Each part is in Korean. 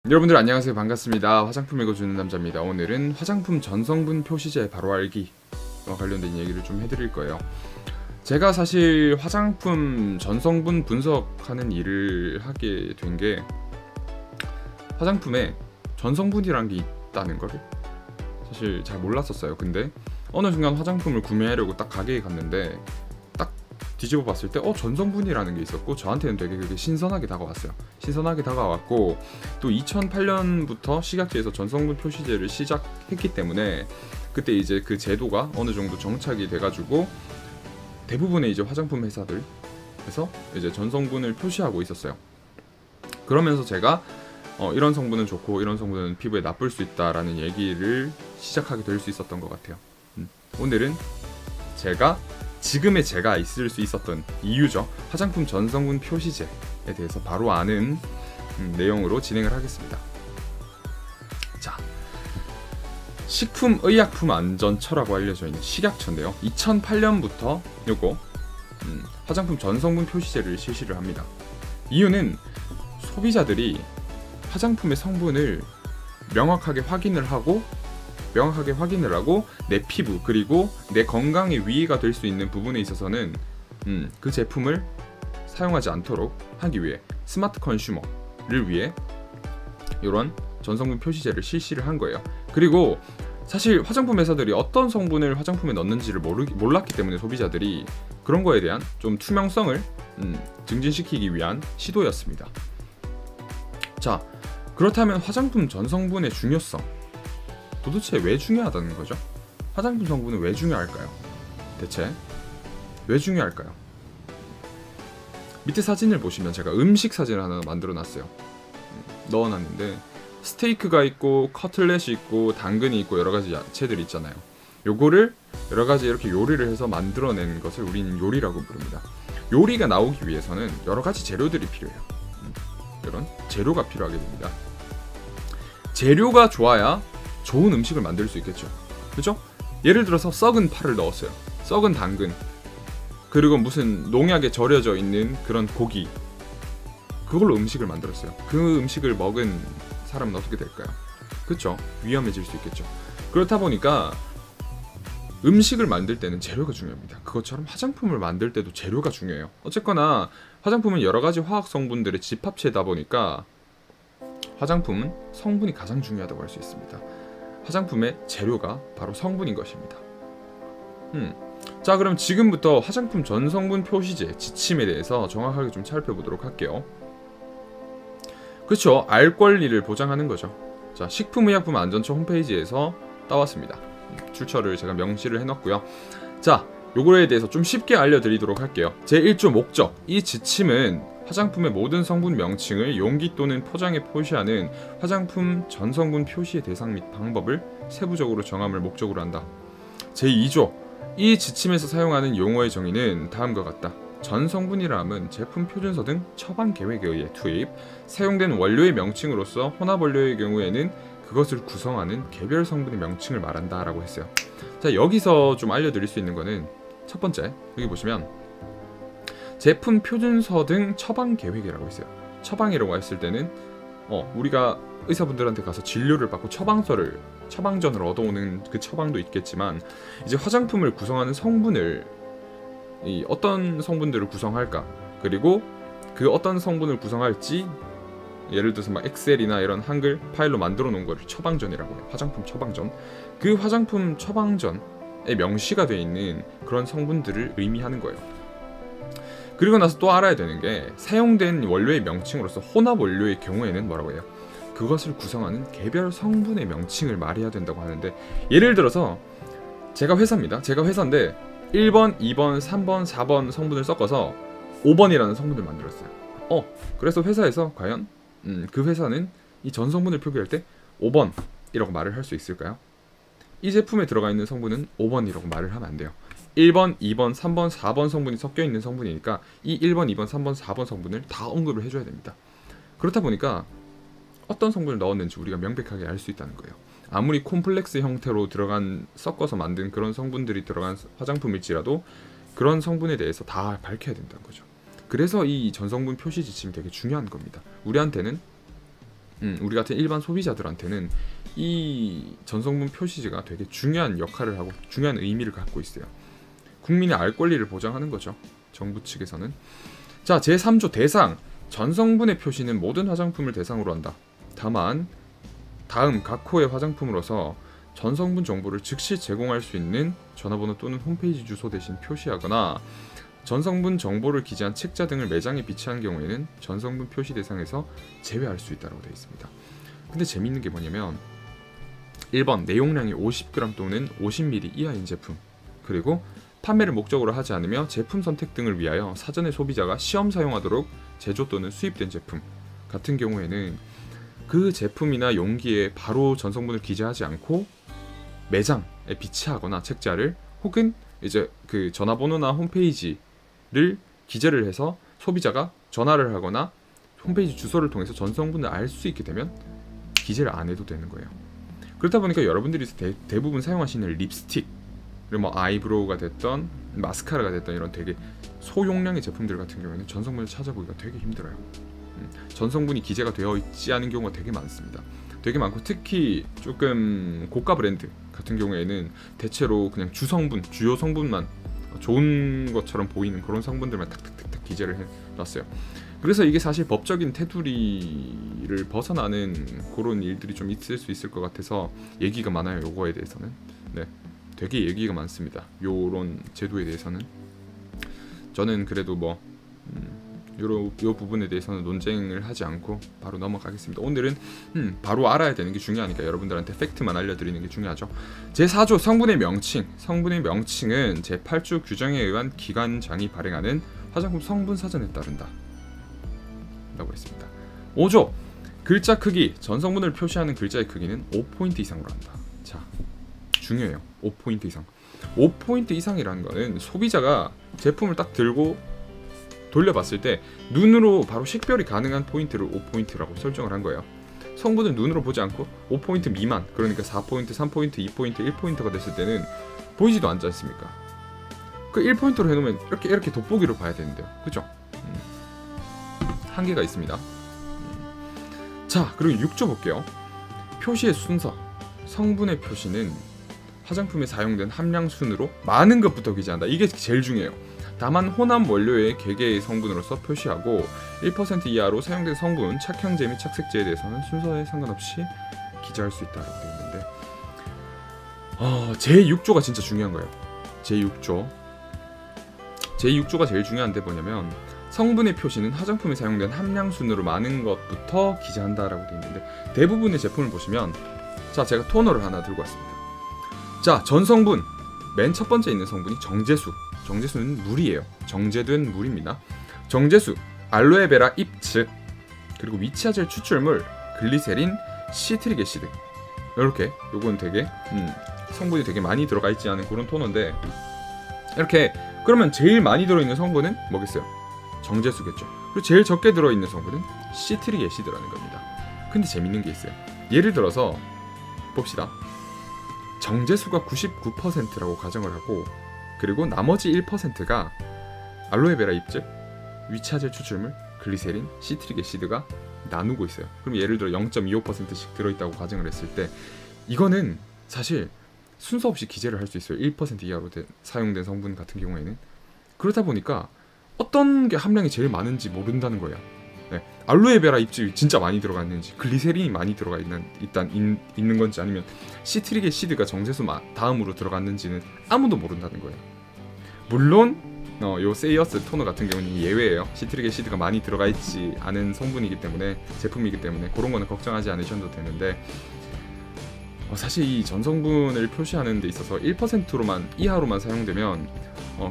여러분들 안녕하세요. 반갑습니다. 화장품 읽어주는 남자입니다. 오늘은 화장품 전성분 표시제 바로 알기와 관련된 얘기를 좀 해드릴 거예요. 제가 사실 화장품 전성분 분석하는 일을 하게 된 게 화장품에 전성분이란 게 있다는 거를 사실 잘 몰랐었어요. 근데 어느 순간 화장품을 구매하려고 딱 가게에 갔는데 딱 뒤집어 봤을 때 전성분이라는 게 있었고 저한테는 되게 그게 신선하게 다가왔어요. 신선하게 다가왔고 또 2008년부터 식약처에서 전성분 표시제를 시작했기 때문에 그때 이제 그 제도가 어느 정도 정착이 돼가지고 대부분의 이제 화장품 회사들에서 이제 전성분을 표시하고 있었어요. 그러면서 제가 이런 성분은 좋고 이런 성분은 피부에 나쁠 수 있다라는 얘기를 시작하게 될 수 있었던 것 같아요. 오늘은 지금의 제가 있을 수 있었던 이유죠. 화장품 전성분 표시제에 대해서 바로 아는 내용으로 진행을 하겠습니다. 자, 식품의약품안전처라고 알려져 있는 식약처인데요. 2008년부터 요거 화장품 전성분 표시제를 실시를 합니다. 이유는 소비자들이 화장품의 성분을 명확하게 확인을 하고 내 피부 그리고 내 건강에 위해가 될 수 있는 부분에 있어서는 그 제품을 사용하지 않도록 하기 위해 스마트 컨슈머를 위해 이런 전성분 표시제를 실시를 한 거예요. 그리고 사실 화장품 회사들이 어떤 성분을 화장품에 넣는지를 몰랐기 때문에 소비자들이 그런 거에 대한 좀 투명성을 증진시키기 위한 시도였습니다. 자, 그렇다면 화장품 전성분의 중요성 도대체 왜 중요하다는 거죠? 화장품 성분은 왜 중요할까요? 대체 왜 중요할까요? 밑에 사진을 보시면 제가 음식 사진을 하나 만들어 놨어요. 넣어놨는데 스테이크가 있고 커틀렛이 있고 당근이 있고 여러가지 야채들이 있잖아요. 요거를 여러가지 이렇게 요리를 해서 만들어낸 것을 우리는 요리라고 부릅니다. 요리가 나오기 위해서는 여러가지 재료들이 필요해요. 이런 재료가 필요하게 됩니다. 재료가 좋아야 좋은 음식을 만들 수 있겠죠. 그죠? 예를 들어서 썩은 파를 넣었어요. 썩은 당근, 그리고 무슨 농약에 절여져 있는 그런 고기, 그걸로 음식을 만들었어요. 그 음식을 먹은 사람은 어떻게 될까요? 그쵸? 위험해질 수 있겠죠. 그렇다 보니까 음식을 만들 때는 재료가 중요합니다. 그것처럼 화장품을 만들 때도 재료가 중요해요. 어쨌거나 화장품은 여러가지 화학 성분들의 집합체다 보니까 화장품은 성분이 가장 중요하다고 할 수 있습니다. 화장품의 재료가 바로 성분인 것입니다. 자, 그럼 지금부터 화장품 전성분 표시제 지침에 대해서 정확하게 좀 살펴보도록 할게요. 그렇죠, 알 권리를 보장하는 거죠. 자, 식품의약품안전처 홈페이지에서 따왔습니다. 출처를 제가 명시를 해놨고요. 자, 요거에 대해서 좀 쉽게 알려드리도록 할게요. 제1조 목적, 이 지침은 화장품의 모든 성분 명칭을 용기 또는 포장에 표시하는 화장품 전성분 표시의 대상 및 방법을 세부적으로 정함을 목적으로 한다. 제2조, 이 지침에서 사용하는 용어의 정의는 다음과 같다. 전성분이라 함은 제품 표준서 등 처방 계획에 의해 투입, 사용된 원료의 명칭으로서 혼합 원료의 경우에는 그것을 구성하는 개별 성분의 명칭을 말한다 라고 했어요. 자, 여기서 좀 알려드릴 수 있는 거는 첫 번째, 여기 보시면 제품 표준서 등 처방 계획이라고 있어요. 처방이라고 했을 때는 우리가 의사분들한테 가서 진료를 받고 처방전을 얻어오는 그 처방도 있겠지만, 이제 화장품을 구성하는 성분을 어떤 성분들을 구성할까, 그리고 그 어떤 성분을 구성할지 예를 들어서 막 엑셀이나 이런 한글 파일로 만들어 놓은 거를 처방전이라고 해요. 화장품 처방전. 그 화장품 처방전에 명시가 되어 있는 그런 성분들을 의미하는 거예요. 그리고 나서 또 알아야 되는 게 사용된 원료의 명칭으로서 혼합 원료의 경우에는 뭐라고 해요? 그것을 구성하는 개별 성분의 명칭을 말해야 된다고 하는데, 예를 들어서 제가 회사입니다. 제가 회사인데 1번, 2번, 3번, 4번 성분을 섞어서 5번이라는 성분을 만들었어요. 그래서 회사에서 과연 그 회사는 이 전성분을 표기할 때 5번이라고 말을 할 수 있을까요? 이 제품에 들어가 있는 성분은 5번이라고 말을 하면 안 돼요. 1번, 2번, 3번, 4번 성분이 섞여 있는 성분이니까 이 1번, 2번, 3번, 4번 성분을 다 언급을 해줘야 됩니다. 그렇다 보니까 어떤 성분을 넣었는지 우리가 명백하게 알 수 있다는 거예요. 아무리 콤플렉스 형태로 섞어서 만든 그런 성분들이 들어간 화장품일지라도 그런 성분에 대해서 다 밝혀야 된다는 거죠. 그래서 이 전성분 표시 지침이 되게 중요한 겁니다. 우리한테는 우리 같은 일반 소비자들한테는 이 전성분 표시지가 되게 중요한 역할을 하고 중요한 의미를 갖고 있어요. 국민의 알 권리를 보장하는 거죠. 정부 측에서는. 자, 제3조 대상. 전성분의 표시는 모든 화장품을 대상으로 한다. 다만 다음 각 호의 화장품으로서 전성분 정보를 즉시 제공할 수 있는 전화번호 또는 홈페이지 주소 대신 표시하거나 전성분 정보를 기재한 책자 등을 매장에 비치한 경우에는 전성분 표시 대상에서 제외할 수 있다고 되어 있습니다. 근데 재밌는 게 뭐냐면 1번 내용량이 50g 또는 50ml 이하인 제품, 그리고 판매를 목적으로 하지 않으며 제품 선택 등을 위하여 사전에 소비자가 시험 사용하도록 제조 또는 수입된 제품 같은 경우에는 그 제품이나 용기에 바로 전성분을 기재하지 않고 매장에 비치하거나 책자를 혹은 이제 그 전화번호나 홈페이지를 기재를 해서 소비자가 전화를 하거나 홈페이지 주소를 통해서 전성분을 알 수 있게 되면 기재를 안 해도 되는 거예요. 그렇다 보니까 여러분들이 대부분 사용하시는 립스틱, 그리고 뭐 아이브로우가 됐던 마스카라가 됐던 이런 되게 소용량의 제품들 같은 경우에는 전성분을 찾아보기가 되게 힘들어요. 전성분이 기재가 되어 있지 않은 경우가 되게 많습니다. 되게 많고 특히 조금 고가 브랜드 같은 경우에는 대체로 그냥 주성분, 주요 성분만 좋은 것처럼 보이는 그런 성분들만 탁탁탁탁 기재를 해놨어요. 그래서 이게 사실 법적인 테두리를 벗어나는 그런 일들이 좀 있을 수 있을 것 같아서 얘기가 많아요. 요거에 대해서는. 네, 되게 얘기가 많습니다. 요런 제도에 대해서는. 저는 그래도 뭐 요 부분에 대해서는 논쟁을 하지 않고 바로 넘어가겠습니다. 오늘은 바로 알아야 되는 게 중요하니까 여러분들한테 팩트만 알려드리는 게 중요하죠. 제4조 성분의 명칭. 성분의 명칭은 제8조 규정에 의한 기관장이 발행하는 화장품 성분 사전에 따른다 라고 했습니다. 5조 글자 크기. 전성분을 표시하는 글자의 크기는 5포인트 이상으로 한다. 자, 중요해요. 5포인트 이상. 5포인트 이상이라는 거는 소비자가 제품을 딱 들고 돌려봤을 때 눈으로 바로 식별이 가능한 포인트를 5포인트라고 설정을 한 거예요. 성분을 눈으로 보지 않고 5포인트 미만, 그러니까 4포인트, 3포인트, 2포인트, 1포인트가 됐을 때는 보이지도 않지 않습니까? 그 1포인트로 해놓으면 이렇게 돋보기로 봐야 되는데요. 그죠? 한계가 있습니다. 자, 그리고 6조 볼게요. 표시의 순서. 성분의 표시는 화장품에 사용된 함량 순으로 많은 것부터 기재한다. 이게 제일 중요해요. 다만 혼합 원료의 개개의 성분으로서 표시하고 1% 이하로 사용된 성분, 착형제 및 착색제에 대해서는 순서에 상관없이 기재할 수 있다고 되어 있는데 제6조가 진짜 중요한 거예요. 제6조가 제일 중요한데 뭐냐면 성분의 표시는 화장품에 사용된 함량 순으로 많은 것부터 기재한다라고 되어 있는데 대부분의 제품을 보시면 자, 제가 토너를 하나 들고 왔습니다. 자, 전성분 맨 첫 번째 있는 성분이 정제수. 정제수는 물이에요. 정제된 물입니다. 정제수, 알로에베라 잎즙, 그리고 위치아젤 추출물, 글리세린, 시트릭 애시드. 이렇게 요건 되게 성분이 되게 많이 들어가 있지 않은 그런 토너인데 이렇게 그러면 제일 많이 들어있는 성분은 뭐겠어요? 정제수겠죠. 그리고 제일 적게 들어있는 성분은 시트릭 애시드라는 겁니다. 근데 재밌는 게 있어요. 예를 들어서 봅시다. 정제수가 99%라고 가정을 하고 그리고 나머지 1%가 알로에베라 잎즙, 위치아젤 추출물, 글리세린, 시트릭 애시드가 나누고 있어요. 그럼 예를 들어 0.25%씩 들어있다고 가정을 했을 때 이거는 사실 순서 없이 기재를 할 수 있어요. 1% 이하로 사용된 성분 같은 경우에는. 그러다 보니까 어떤 게 함량이 제일 많은지 모른다는 거예요. 네. 알로에베라 잎즙이 진짜 많이 들어가 있는지, 글리세린이 많이 들어가 있는 건지, 아니면 시트릭 애시드가 정제수 다음으로 들어갔는지는 아무도 모른다는 거예요. 물론 요 세이어스 토너 같은 경우는 예외예요. 시트릭 애시드가 많이 들어가 있지 않은 성분이기 때문에, 제품이기 때문에 그런 거는 걱정하지 않으셔도 되는데 사실 이 전성분을 표시하는 데 있어서 1%로만 이하로만 사용되면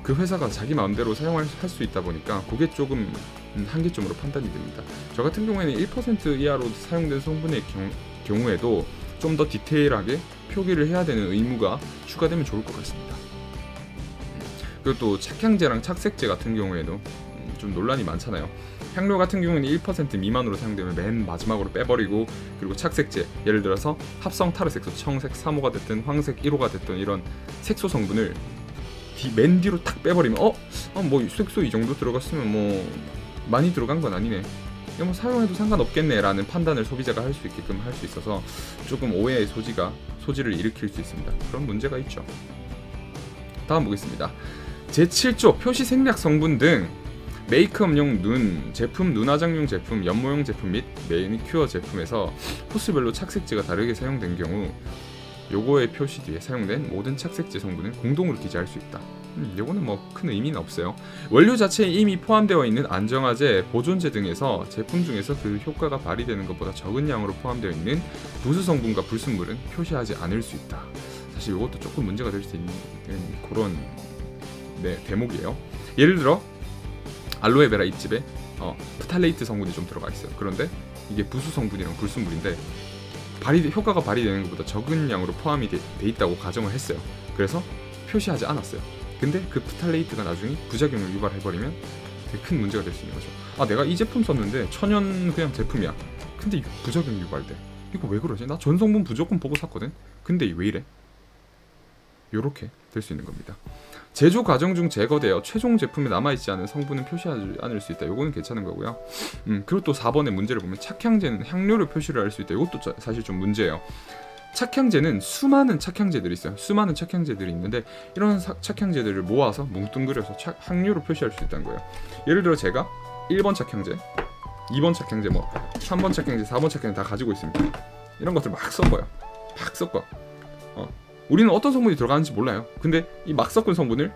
그 회사가 자기 마음대로 사용할 수 있다 보니까 그게 조금 한계점으로 판단이 됩니다. 저 같은 경우에는 1% 이하로 사용된 성분의 경우에도 좀 더 디테일하게 표기를 해야 되는 의무가 추가되면 좋을 것 같습니다. 그리고 또 착향제랑 착색제 같은 경우에도 좀 논란이 많잖아요. 향료 같은 경우는 1% 미만으로 사용되면 맨 마지막으로 빼버리고, 그리고 착색제, 예를 들어서 합성 타르색소, 청색 3호가 됐든 황색 1호가 됐든 이런 색소 성분을 맨 뒤로 탁 빼버리면 뭐 색소 이 정도 들어갔으면 뭐 많이 들어간 건 아니네, 이거 뭐 사용해도 상관없겠네 라는 판단을 소비자가 할 수 있게끔 할 수 있어서 조금 오해의 소지를 일으킬 수 있습니다. 그런 문제가 있죠. 다음 보겠습니다. 제7조 표시 생략 성분 등 메이크업용 눈, 제품 눈 화장용 제품, 연모용 제품 및 매니큐어 제품에서 호수별로 착색제가 다르게 사용된 경우 요거의 표시 뒤에 사용된 모든 착색제 성분을 공동으로 기재할 수 있다. 요거는 뭐 큰 의미는 없어요. 원료 자체에 이미 포함되어 있는 안정화제, 보존제 등에서 제품 중에서 그 효과가 발휘되는 것보다 적은 양으로 포함되어 있는 부수 성분과 불순물은 표시하지 않을 수 있다. 사실 이것도 조금 문제가 될 수 있는 그런 대목이에요. 예를 들어 알로에베라 잎즙에 프탈레이트 성분이 좀 들어가 있어요. 그런데 이게 부수 성분이랑 불순물인데 효과가 발휘되는 것보다 적은 양으로 포함이 돼 있다고 가정을 했어요. 그래서 표시하지 않았어요. 근데 그 프탈레이트가 나중에 부작용을 유발해버리면 되게 큰 문제가 될 수 있는 거죠. 아, 내가 이 제품 썼는데 천연 그냥 제품이야. 근데 부작용이 유발돼. 이거 왜 그러지? 나 전성분 무조건 보고 샀거든. 근데 왜 이래? 요렇게 될 수 있는 겁니다. 제조 과정 중 제거되어 최종 제품에 남아있지 않은 성분은 표시하지 않을 수 있다. 요거는 괜찮은 거고요. 그리고 또 4번의 문제를 보면 착향제는 향료로 표시를 할 수 있다. 이것도 사실 좀 문제예요. 착향제는 수많은 착향제들이 있어요. 수많은 착향제들이 있는데 이런 착향제들을 모아서 뭉뚱그려서 향료로 표시할 수 있다는 거예요. 예를 들어 제가 1번 착향제, 2번 착향제, 3번 착향제, 4번 착향제 다 가지고 있습니다. 이런 것들 막 섞어요. 막 섞어. 우리는 어떤 성분이 들어가는지 몰라요. 근데 이 막 섞은 성분을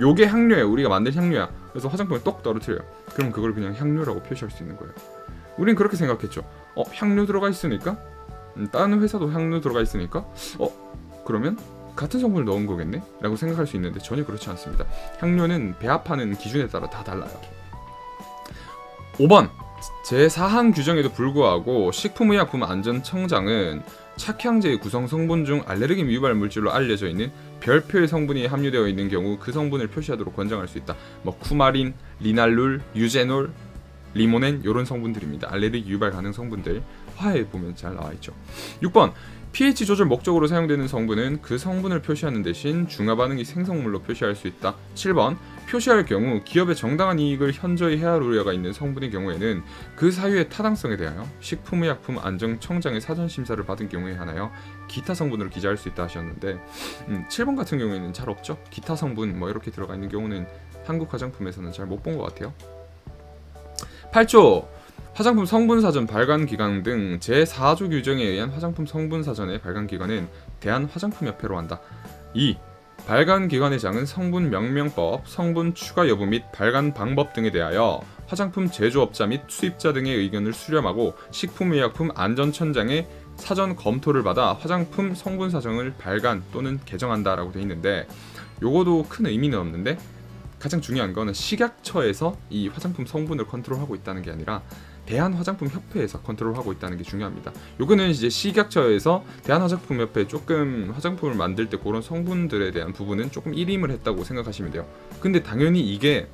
요게 향료예요. 우리가 만든 향료야. 그래서 화장품에 똑 떨어뜨려요. 그럼 그걸 그냥 향료라고 표시할 수 있는 거예요. 우린 그렇게 생각했죠. 향료 들어가 있으니까 다른 회사도 향료 들어가 있으니까 그러면 같은 성분을 넣은 거겠네? 라고 생각할 수 있는데 전혀 그렇지 않습니다. 향료는 배합하는 기준에 따라 다 달라요. 5번 제4항 규정에도 불구하고 식품의약품안전청장은 착향제의 구성 성분 중 알레르기 유발 물질로 알려져 있는 별표의 성분이 함유되어 있는 경우 그 성분을 표시하도록 권장할 수 있다. 쿠마린, 리날룰, 유제놀, 리모넨 이런 성분들입니다. 알레르기 유발 가능 성분들 화에 보면 잘 나와있죠. 6번 pH 조절 목적으로 사용되는 성분은 그 성분을 표시하는 대신 중화 반응이 생성물로 표시할 수 있다. 7번 표시할 경우 기업의 정당한 이익을 현저히 해할 우려가 있는 성분의 경우에는 그 사유의 타당성에 대하여 식품의약품안전청장의 사전심사를 받은 경우에 한하여 기타 성분으로 기재할 수 있다 하셨는데 7번 같은 경우에는 잘 없죠. 기타 성분 이렇게 들어가 있는 경우는 한국 화장품에서는 잘 못 본 것 같아요. 8조 화장품 성분사전 발간기관 등 제4조 규정에 의한 화장품 성분사전의 발간기관은 대한화장품협회로 한다. 2. 발간기관의 장은 성분 명명법, 성분 추가 여부 및 발간 방법 등에 대하여 화장품 제조업자 및 수입자 등의 의견을 수렴하고 식품의약품안전청장의 사전 검토를 받아 화장품 성분사전을 발간 또는 개정한다 라고 되어 있는데 요거도 큰 의미는 없는데 가장 중요한 거는 식약처에서 이 화장품 성분을 컨트롤하고 있다는 게 아니라 대한화장품협회에서 컨트롤하고 있다는 게 중요합니다. 요거는 이제 식약처에서 대한화장품협회에 조금 화장품을 만들 때 그런 성분들에 대한 부분은 조금 일임을 했다고 생각하시면 돼요. 근데 당연히 이게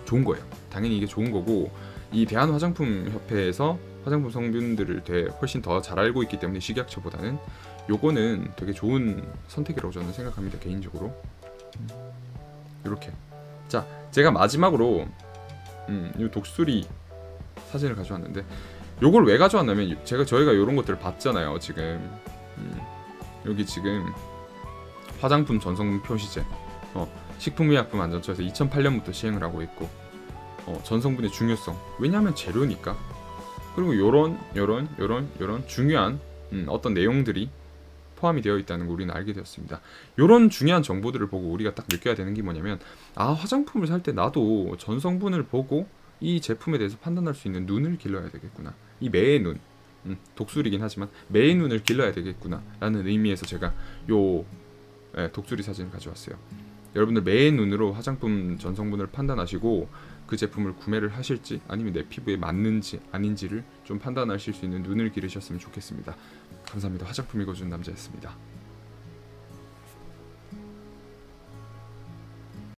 좋은 거예요. 당연히 이게 좋은 거고 이 대한화장품협회에서 화장품 성분들을 훨씬 더 잘 알고 있기 때문에 식약처보다는 요거는 되게 좋은 선택이라고 저는 생각합니다. 개인적으로. 이렇게. 자, 제가 마지막으로 이 독수리 사진을 가져왔는데 요걸 왜 가져왔냐면 저희가 이런 것들을 봤잖아요. 지금 여기 지금 화장품 전성분 표시제 식품의약품안전처에서 2008년부터 시행을 하고 있고 전성분의 중요성 왜냐하면 재료니까 그리고 요런 중요한 어떤 내용들이 포함이 되어 있다는 걸 우리는 알게 되었습니다. 이런 중요한 정보들을 보고 우리가 딱 느껴야 되는 게 뭐냐면 화장품을 살 때 나도 전성분을 보고 이 제품에 대해서 판단할 수 있는 눈을 길러야 되겠구나. 이 매의 눈, 독수리긴 하지만 매의 눈을 길러야 되겠구나 라는 의미에서 제가 요 독수리 사진을 가져왔어요. 여러분들 매의 눈으로 화장품 전성분을 판단하시고 그 제품을 구매를 하실지 아니면 내 피부에 맞는지 아닌지를 좀 판단하실 수 있는 눈을 기르셨으면 좋겠습니다. 감사합니다. 화장품 읽어주는 남자였습니다.